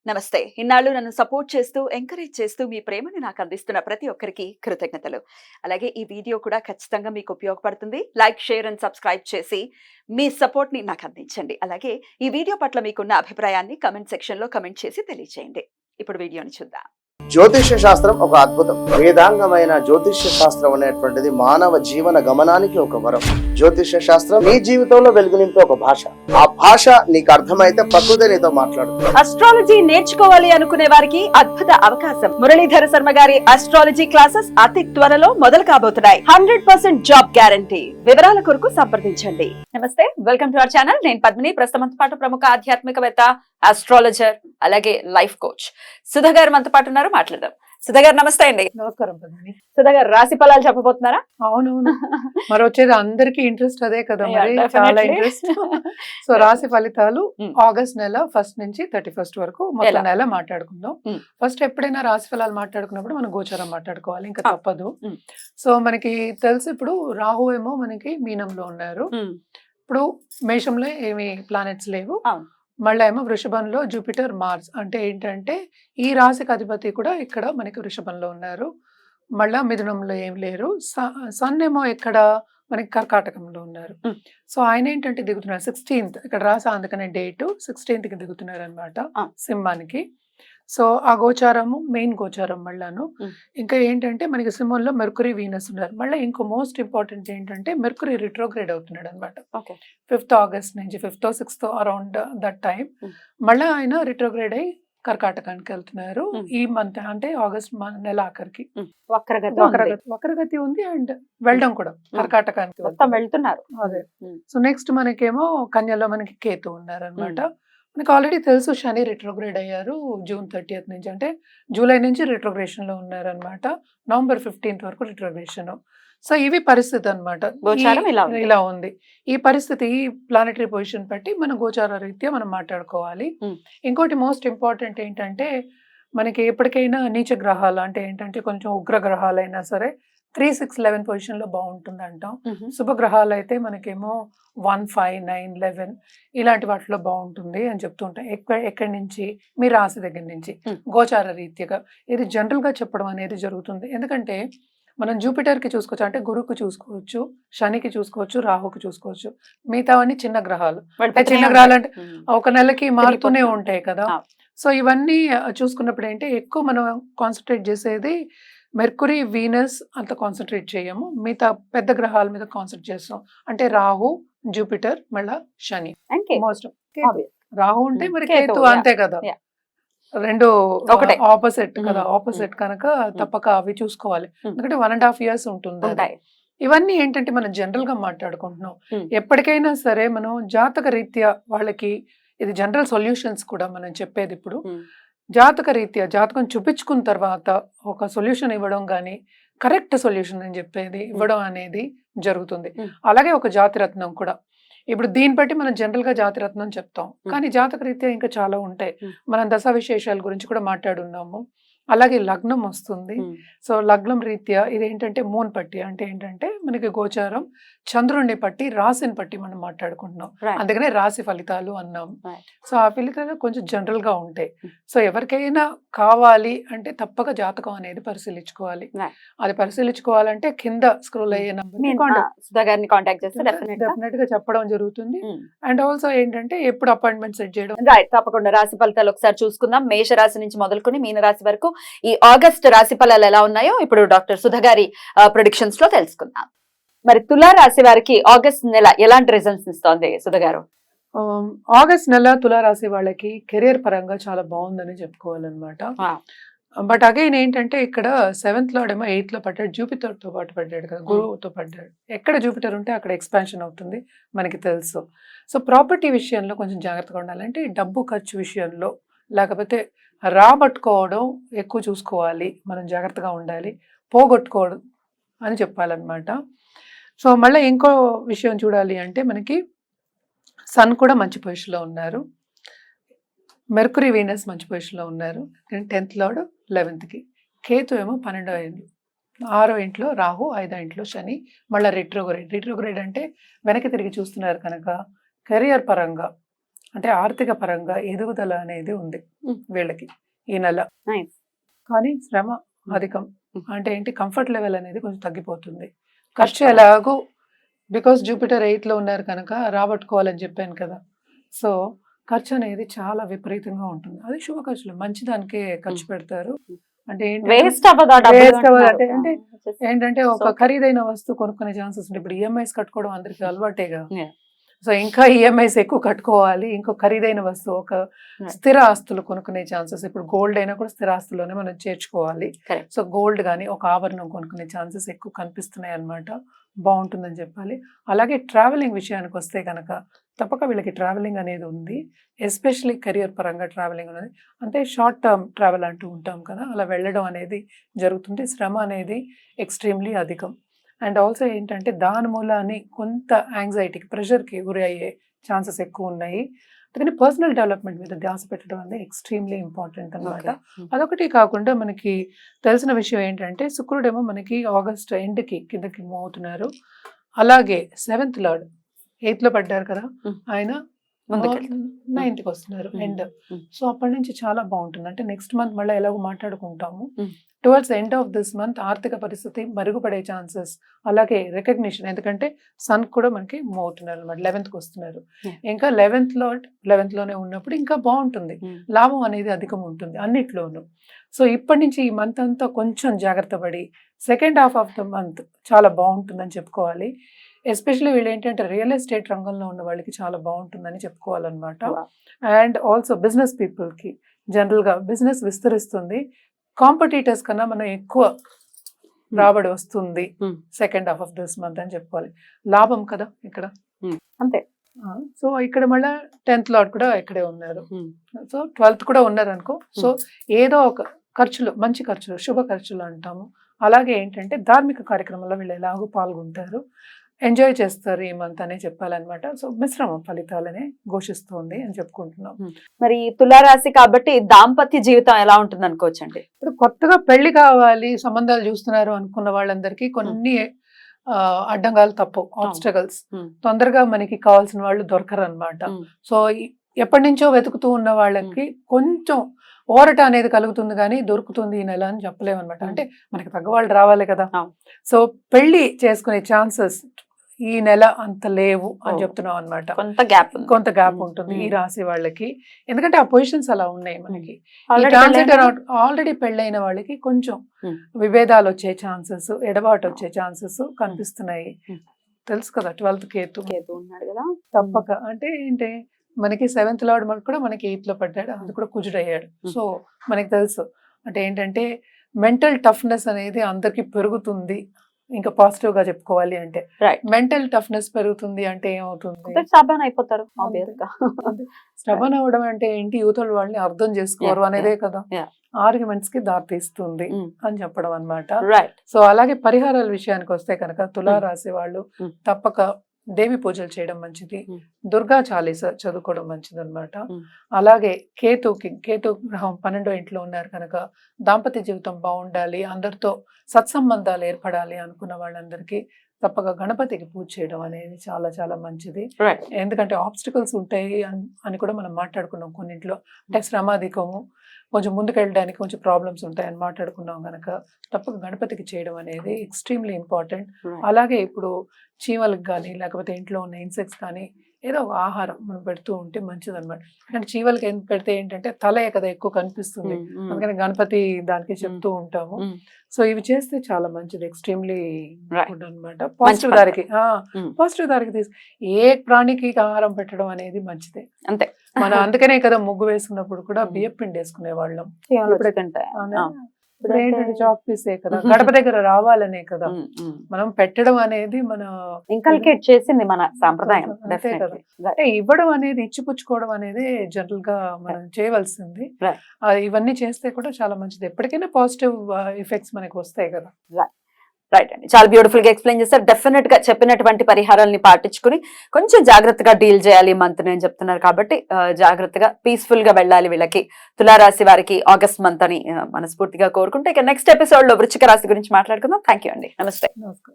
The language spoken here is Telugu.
నమస్తే. ఇన్నాళ్ళు నన్ను సపోర్ట్ చేస్తూ, ఎంకరేజ్ చేస్తూ మీ ప్రేమని నాకు అందిస్తున్న ప్రతి ఒక్కరికి కృతజ్ఞతలు. అలాగే ఈ వీడియో కూడా ఖచ్చితంగా మీకు ఉపయోగపడుతుంది. లైక్, షేర్ అండ్ సబ్స్క్రైబ్ చేసి మీ సపోర్ట్‌ని నాకు అందించండి. అలాగే ఈ వీడియో పట్ల మీకున్న అభిప్రాయాన్ని కామెంట్ సెక్షన్‌లో కామెంట్ చేసి తెలియజేయండి. ఇప్పుడు వీడియోని చూద్దాం. జ్యోతిష్య శాస్త్రం ఒక అద్భుతం. వేదాంగమైన జ్యోతిష్య శాస్త్రం అనేటువంటిది మానవ జీవన గమనానికి ఒక వరం. జ్యోతిష్య శాస్త్రం నీ జీవితంలో వెలుగునింపే ఒక భాష. ఆ భాష నీకు అర్థమైతే ప్రకృతి నీతో మాట్లాడుతుంది. అస్ట్రాలజీ నేర్చుకోవాలి అనుకునే వారికి అద్భుత అవకాశం. మురళీధర శర్మ గారి అస్ట్రాలజీ క్లాసెస్ అతి త్వరలో మొదలు కాబోతున్నాయి. 100% జాబ్ గ్యారంటీ. వివరాల కొరకు సంప్రదించండి. నమస్తే, వెల్కమ్ టు అవర్ ఛానల్. నేను పద్మిని. ప్రస్తుతం పాటు ప్రముఖ ఆధ్యాత్మికవేత్త, ఆస్ట్రాలజర్, అలాగే లైఫ్ కోచ్ సుధా గారు మనతో పాటు ఉన్నారు. మాట్లాడదాం. సుధా గారు నమస్తే అండి. నమస్కారం పద్మిని. సుధా గారు రాశి ఫలాలు చెప్పబోతున్నారా? అవునవును, మరి వచ్చేది అందరికి ఇంట్రెస్ట్ అదే కదా, మరి చాలా ఇంట్రెస్ట్. సో రాశి ఫలితాలు ఆగస్ట్ నెల 1 నుంచి 31 వరకు మొత్తం నెల మాట్లాడుకుందాం. ఫస్ట్ ఎప్పుడైనా రాశి ఫలాలు మాట్లాడుకున్నప్పుడు మనం గోచారం మాట్లాడుకోవాలి, ఇంకా తప్పదు. సో మనకి తెలుసు, ఇప్పుడు రాహు ఏమో మనకి మీనంలో ఉన్నారు, ఇప్పుడు మేషంలో ఏమి ప్లానెట్స్ లేవు. మళ్ళీ ఏమో వృషభంలో జూపిటర్, మార్స్. అంటే ఏంటంటే ఈ రాశికి అధిపతి కూడా ఇక్కడ మనకి వృషభంలో ఉన్నారు. మళ్ళా మిథునంలో ఏం లేరు. సన్ ఏమో ఇక్కడ మనకి కర్కాటకంలో ఉన్నారు. సో ఆయన ఏంటంటే దిగుతున్నారు 16th, ఇక్కడ రాసా అందుకనే డేట్ 16th కి దిగుతున్నారు అనమాట సింహానికి. సో ఆ గోచారము మెయిన్ గోచారం మళ్ళాను. ఇంకా ఏంటంటే మనకి సింహంలో మెర్కురీ, వీనస్ ఉన్నారు. మళ్ళీ ఇంకో మోస్ట్ ఇంపార్టెంట్ ఏంటంటే మెర్కురీ రిట్రోగ్రేడ్ అవుతున్నాడు అనమాట 5th ఆగస్ట్ నుంచి, 5th 6th around that time. మళ్ళీ ఆయన రిట్రోగ్రేడ్ అయ్యి కర్కాటకానికి వెళ్తున్నారు ఈ మంత్, అంటే ఆగస్ట్ నెల ఆఖరికి. వక్రగతి ఉంది అండ్ వెళ్ళడం కూడా కర్కాటకానికి వెళ్తున్నారు. అదే. సో నెక్స్ట్ మనకేమో కన్యలో మనకి కేతు ఉన్నారు అనమాట. మనకు ఆల్రెడీ తెలుసు శని రిట్రోగ్రేడ్ అయ్యారు జూన్ 30th నుంచి, అంటే జూలై నుంచి రిట్రోగ్రేషన్ లో ఉన్నారు అనమాట. నవంబర్ 15th వరకు రిట్రోగ్రేషన్. సో ఇవి పరిస్థితి అనమాట, ఇలా ఉంది ఈ పరిస్థితి. ఈ ప్లానెటరీ పొజిషన్ బట్టి మన గోచార రీత్యా మనం మాట్లాడుకోవాలి. ఇంకోటి మోస్ట్ ఇంపార్టెంట్ ఏంటంటే మనకి ఎప్పటికైనా నీచ గ్రహాలు, అంటే ఏంటంటే కొంచెం ఉగ్ర గ్రహాలు అయినా సరే 3, 6, 11 పొజిషన్ లో బాగుంటుంది అంటాం. శుభగ్రహాలు అయితే మనకేమో 1, 5, 9, 11 ఇలాంటి వాటిలో బాగుంటుంది అని చెప్తుంటాం. ఎక్కడి నుంచి, మీ రాశి దగ్గర నుంచి గోచార రీత్యగా ఇది జనరల్ గా చెప్పడం అనేది జరుగుతుంది. ఎందుకంటే మనం జూపిటర్ కి చూసుకోవచ్చు, అంటే గురువుకి చూసుకోవచ్చు, శనికి చూసుకోవచ్చు, రాహుకి చూసుకోవచ్చు. మిగతావన్నీ చిన్న గ్రహాలు. చిన్న గ్రహాలు అంటే ఒక నెలకి మారుతూనే ఉంటాయి కదా. సో ఇవన్నీ చూసుకున్నప్పుడు ఏంటి, ఎక్కువ మనం కాన్సన్ట్రేట్ చేసేది మెర్కురీ, వీనస్ అంత కాన్సన్ట్రేట్ చేయము. మిగతా పెద్ద గ్రహాల మీద కాన్సన్ట్రేట్ చేస్తాం. అంటే రాహు, జూపిటర్, మళ్ళా శని. మోస్ట్ రాహు ఉంటే మరి కేతు, అంతే కదా, రెండు ఒకటే ఆపోజిట్ కదా. ఆపోజిట్ కనుక తప్పక అవి చూసుకోవాలి. ఎందుకంటే 1.5 years ఉంటుంది. ఇవన్నీ ఏంటంటే మనం జనరల్ గా మాట్లాడుకుంటున్నాం. ఎప్పటికైనా సరే మనం జాతక రీత్యా వాళ్ళకి ఇది జనరల్ సొల్యూషన్స్ కూడా మనం చెప్పేది. ఇప్పుడు జాతక రీత్యా జాతకం చూపించుకున్న తర్వాత ఒక సొల్యూషన్ ఇవ్వడం కానీ, కరెక్ట్ సొల్యూషన్ అని చెప్పేది ఇవ్వడం అనేది జరుగుతుంది. అలాగే ఒక జాతిరత్నం కూడా. ఇప్పుడు దీన్ని బట్టి మనం జనరల్ గా జాతిరత్నం చెప్తాం, కానీ జాతక రీత్యా ఇంకా చాలా ఉంటాయి. మనం దశ విశేషాల గురించి కూడా మాట్లాడున్నాము. అలాగే లగ్నం వస్తుంది. సో లగ్నం రీత్యా ఇదేంటంటే మూన్ పట్టి, అంటే ఏంటంటే మనకి గోచారం చంద్రుడిని పట్టి, రాశిని పట్టి మనం మాట్లాడుకుంటున్నాం. అందుకనే రాశి ఫలితాలు అన్నాం. సో ఆ ఫలితాలు కొంచెం జనరల్ గా ఉంటాయి. సో ఎవరికైనా కావాలి అంటే తప్పక జాతకం అనేది పరిశీలించుకోవాలి. అది పరిశీలించుకోవాలంటే కింద స్క్రోల్ అయ్యే డెఫినెట్ గా చెప్పడం జరుగుతుంది. అండ్ ఆల్సో ఏంటంటే ఎప్పుడు అపాయింట్మెంట్ సెట్ చేయడం. తప్పకుండా రాశి ఫలితాలు ఒకసారి చూసుకుందాం. మేష రాశి నుంచి మొదలుకొని మీన రాశి వరకు ఈ ఆగస్ట్ రాశి ఫలాలు ఎలా ఉన్నాయో ఇప్పుడు డాక్టర్ సుధా గారి ప్రెడిక్షన్స్ లో తెలుసుకుందాం. మరి తులా రాశి వారికి ఆగస్ట్ నెల ఎలాంటి రిజల్ట్స్ ఇస్తోంది సుధా గారు? ఆగస్ట్ నెల తులారాశి వాళ్ళకి కెరియర్ పరంగా చాలా బాగుందని చెప్పుకోవాలన్నమాట. బట్ అగైన్ ఏంటంటే ఇక్కడ 7th లార్డ్ ఏమో 8th లో పడ్డాడు, జూపిటర్ తో పాటు పడ్డాడు కదా, గురువుతో పడ్డాడు. ఎక్కడ జూపిటర్ ఉంటే అక్కడ ఎక్స్పాన్షన్ అవుతుంది మనకి తెలుసు. సో ప్రాపర్టీ విషయంలో కొంచెం జాగ్రత్తగా ఉండాలంటే డబ్బు ఖర్చు విషయంలో, లేకపోతే రాబట్టుకోవడం ఎక్కువ చూసుకోవాలి, మనం జాగ్రత్తగా ఉండాలి, పోగొట్టుకోవడం అని చెప్పాలన్నమాట. సో మళ్ళీ ఇంకో విషయం చూడాలి అంటే మనకి సన్ కూడా మంచి పొజిషన్లో ఉన్నారు, మెర్కురీ, వీనస్ మంచి పొజిషన్లో ఉన్నారు. 10th లార్డ్ 11th, కేతు ఏమో 12వ ఇంట్లో, 6వ ఇంట్లో రాహు, 5వ ఇంట్లో శని. మళ్ళీ రిట్రోగ్రేడ్ అంటే వెనక్కి తిరిగి చూస్తున్నారు కనుక కెరియర్ పరంగా అంటే ఆర్థిక పరంగా ఎదుగుదల అనేది ఉంది Mm. వీళ్ళకి ఈ నెల. Nice. కానీ శ్రమ Mm. అధికం. Mm. అంటే ఏంటి, కంఫర్ట్ లెవెల్ అనేది కొంచెం తగ్గిపోతుంది. ఖర్చు కష్టం. ఎలాగో బికాస్ జూపిటర్ 8 లో ఉన్నారు కనుక రాబట్టుకోవాలని చెప్పాను కదా. సో ఖర్చు అనేది చాలా విపరీతంగా ఉంటుంది. అది శుభ ఖర్చులు, మంచి దానికే ఖర్చు పెడతారు. అంటే ఏంటంటే వేస్ట్ అవ్వదా డబ్బులు Waste అవ్వదు. అంటున్నారు. అంటే ఏంటంటే ఒక So- ఖరీదైన వస్తువు కొనుక్కునే ఛాన్సెస్ ఉంటాయి. ఇప్పుడు ఈఎంఐస్ కట్టుకోవడం అందరికి అలవాటేగా. Yeah. సో ఇంకా ఈఎంఐస్ ఎక్కువ కట్టుకోవాలి. ఇంకో ఖరీదైన వస్తువు, ఒక Right. స్థిర ఆస్తులు కొనుక్కునే ఛాన్సెస్, ఇప్పుడు గోల్డ్ అయినా కూడా స్థిర ఆస్తుల్లోనే మనం చేర్చుకోవాలి. Correct. సో గోల్డ్ కానీ ఒక ఆభరణం కొనుక్కునే ఛాన్సెస్ ఎక్కువ కనిపిస్తున్నాయి అన్నమాట. బాగుంటుందని చెప్పాలి. అలాగే ట్రావెలింగ్ విషయానికి వస్తే కనుక తప్పక వీళ్ళకి ట్రావెలింగ్ అనేది ఉంది. ఎస్పెషలీ కెరియర్ పరంగా ట్రావెలింగ్ అనేది, అంటే షార్ట్ టర్మ్ ట్రావెల్ అంటూ ఉంటాం కదా, అలా వెళ్ళడం అనేది జరుగుతుంది. శ్రమ అనేది ఎక్స్ట్రీమ్లీ అధికం. అండ్ ఆల్సో ఏంటంటే దాని మూలాన్ని కొంత యాంగ్జైటీకి, ప్రెషర్కి గురి అయ్యే ఛాన్సెస్ ఎక్కువ ఉన్నాయి. అందుకని పర్సనల్ డెవలప్మెంట్ మీద ధ్యాస పెట్టడం అనేది ఎక్స్ట్రీమ్లీ ఇంపార్టెంట్ అన్నమాట. Okay. అదొకటి కాకుండా మనకి తెలిసిన విషయం ఏంటంటే శుక్రుడేమో మనకి ఆగస్ట్ ఎండ్కి కిందకి మూవ్ అవుతున్నారు. అలాగే 7th లార్డ్ 8th లో పడ్డారు కదా, Mm. ఆయన ముందుకెళ్ళి. 9th కి వస్తున్నారు Mm. ఎండ్. Mm. సో అప్పటి నుంచి చాలా బాగుంటుంది. అంటే నెక్స్ట్ మంత్ మళ్ళీ ఎలాగో మాట్లాడుకుంటాము. Mm. Towards end of this month ఆర్థిక పరిస్థితి మరుగుపడే ఛాన్సెస్, అలాగే రికగ్నిషన్, ఎందుకంటే సన్ కూడా మనకి మూవ్ అవుతున్నారు అనమాట, 11th కి వస్తున్నారు. Yeah. ఇంకా 11th లోనే ఉన్నప్పుడు ఇంకా బాగుంటుంది. Mm. లాభం అనేది అధికం ఉంటుంది అన్నిట్లోనూ. సో ఇప్పటి నుంచి ఈ మంత్ అంతా కొంచెం జాగ్రత్త పడి second half of the month చాలా బాగుంటుందని చెప్పుకోవాలి. ఎస్పెషల్లీ వీళ్ళు ఏంటంటే రియల్ ఎస్టేట్ రంగంలో ఉన్న వాళ్ళకి చాలా బాగుంటుందని చెప్పుకోవాలన్నమాట. Wow. అండ్ ఆల్సో బిజినెస్ పీపుల్కి జనరల్గా బిజినెస్ విస్తరిస్తుంది. కాంపిటీటర్స్ కన్నా మనం ఎక్కువ రాబడి వస్తుంది Hmm. Second half of this month అని చెప్పుకోవాలి. లాభం కదా ఇక్కడ. అంతే. సో ఇక్కడ మళ్ళీ 10th లార్డ్ కూడా ఇక్కడే ఉన్నారు. Hmm. సో 12th కూడా ఉన్నారు అనుకో. సో ఏదో ఒక ఖర్చులు, మంచి ఖర్చులు, శుభ ఖర్చులు అంటాము. అలాగే ఏంటంటే ధార్మిక కార్యక్రమంలో వీళ్ళు ఎలాగో పాల్గొంటారు, ఎంజాయ్ చేస్తారు ఈ మంత్ అనే చెప్పాలన్నమాట. సో మిశ్రమ ఫలితాలనే ఘోషిస్తుంది అని చెప్పుకుంటున్నాం. మరి తులారాశి కాబట్టి దాంపత్య జీవితం ఎలా ఉంటుంది అనుకోవచ్చండి? ఇప్పుడు కొత్తగా పెళ్లి కావాలి, సంబంధాలు చూస్తున్నారు అనుకున్న వాళ్ళందరికీ కొన్ని అడ్డంగాలు తప్పవు, ఆబ్స్టకల్స్. Hmm. తొందరగా మనకి కావాల్సిన వాళ్ళు దొరకరు అనమాట. Hmm. సో ఎప్పటి నుంచో వెతుకుతూ ఉన్న వాళ్ళకి కొంచెం ఓరట అనేది కలుగుతుంది, కానీ దొరుకుతుంది ఈ నెల అని చెప్పలేము అనమాట. అంటే మనకి తగ్గ వాళ్ళు రావాలి కదా. అవును. సో పెళ్లి చేసుకునే ఛాన్సెస్ ఈ నెల అంత లేవు అని ఓ. చెప్తున్నాం అనమాట. కొంత గ్యాప్ కొంత గ్యాప్ Hmm. ఉంటుంది ఈ Hmm. రాశి వాళ్ళకి, ఎందుకంటే ఆ పొజిషన్స్ అలా ఉన్నాయి మనకి. ఆల్రెడీ పెళ్ళైన వాళ్ళకి కొంచెం Hmm. విభేదాలు వచ్చే ఛాన్సెస్, ఎడబాటు వచ్చే ఛాన్సెస్ కనిపిస్తున్నాయి. Hmm. తెలుసు కదా 12th కేతు కేతు ఉన్నాడు కదా. తప్పక. అంటే ఏంటి, మనకి 7th లార్డ్ కూడా మనకి 8th లో పడ్డాడు, అది కూడా కుజుడయ్యాడు. Hmm. సో మనకి తెలుసు అంటే ఏంటంటే మెంటల్ టఫ్నెస్ అనేది అందరికి పెరుగుతుంది. ఇంకా పాజిటివ్ గా చెప్పుకోవాలి అంటే Right. మెంటల్ టఫ్నెస్ పెరుగుతుంది అంటే ఏమవుతుంది, స్టబన్ అయిపోతారు అంతే. obvious గా. స్టబన్ అవ్వడం అంటే ఏంటి, యువతల వాళ్ళని అర్థం చేసుకోరు Yeah, అనేదే కదా. yeah. ఆర్గ్యుమెంట్స్ కి దారితీస్తుంది Mm. అని చెప్పడం అన్నమాట. Right. సో అలాగే పరిహారాల విషయానికి వస్తే కనుక తులారాశి వాళ్ళు Mm. తప్పక దేవి పూజలు చేయడం మంచిది, Mm. దుర్గా చాలీస చదువుకోవడం మంచిది అనమాట. Mm. అలాగే కేతు గ్రహం 12వ ఇంట్లో ఉన్నారు కనుక దాంపత్య జీవితం బాగుండాలి, అందరితో సత్సంబంధాలు ఏర్పడాలి అనుకున్న వాళ్ళందరికీ తప్పక గణపతికి పూజ చేయడం అనేది చాలా చాలా మంచిది. Right. ఎందుకంటే ఆబ్స్టికల్స్ ఉంటాయి అని కూడా మనం మాట్లాడుకున్నాం కొన్నింట్లో. అంటే శ్రమాధికము, కొంచెం ముందుకు వెళ్ళడానికి కొంచెం ప్రాబ్లమ్స్ ఉంటాయని మాట్లాడుకున్నాం కనుక తప్పక గణపతికి చేయడం అనేది ఎక్స్ట్రీమ్లీ ఇంపార్టెంట్. Right. అలాగే ఇప్పుడు చీమలకు కానీ లేకపోతే ఇంట్లో ఉన్న ఇన్సెక్ట్స్ కానీ ఏదో ఒక ఆహారం మనం పెడుతూ ఉంటే మంచిది అనమాట. అంటే చీమలకి పెడితే ఏంటంటే తలే కదా ఎక్కువ కనిపిస్తుంది, Mm. Mm. అందుకని గణపతి దానికి చెప్తూ ఉంటాము. Mm. సో ఇవి చేస్తే చాలా మంచిది, ఎక్స్ట్రీమ్లీ Right. గుడ్ అనమాట. పాజిటివ్ పద్ధతి. దారికి Mm. పాజిటివ్ దారికి ఏ ప్రాణికి ఆహారం పెట్టడం అనేది మంచిదే. అంతే. మనం అందుకనే కదా ముగ్గు వేసుకున్నప్పుడు కూడా బియ్యం పిండి వేసుకునే వాళ్ళం. చీమలు ఇప్పుడే- తింటాయి. అవునా? ఆ. ఇప్పుడు ఏంటంటే చాక్ పీసే కదా, గడప దగ్గర రావాలనే కదా Mm. Mm. మనం పెట్టడం అనేది మన ఇంకల్కేట్ చేసింది మన సాంప్రదాయం. అంతే కదా. Definitely. Right. అంటే ఇవ్వడం అనేది, ఇచ్చిపుచ్చుకోవడం అనేది జనరల్ గా మనం చేయవలసింది. Right. ఇవన్నీ చేస్తే కూడా చాలా మంచిది. ఎప్పటికైనా పాజిటివ్ ఎఫెక్ట్స్ మనకి వస్తాయి కదా. రైట్ అండి, చాలా బ్యూటిఫుల్ గా ఎక్స్ప్లెయిన్ చేస్తారు. డెఫినెట్ గా చెప్పినటువంటి పరిహారాలని పాటించుకుని కొంచెం జాగ్రత్తగా డీల్ చేయాలి మంత్ అని చెప్తున్నారు కాబట్టి జాగ్రత్తగా పీస్ఫుల్ గా వెళ్ళాలి వీళ్ళకి, తులారాశి వారికి ఆగస్ట్ మంత్ అని మనస్ఫూర్తిగా కోరుకుంటే ఇక నెక్స్ట్ ఎపిసోడ్ లో వృశ్చిక రాశి గురించి మాట్లాడుకుందాం. థ్యాంక్ యూ అండి, నమస్తే. నమస్కారం.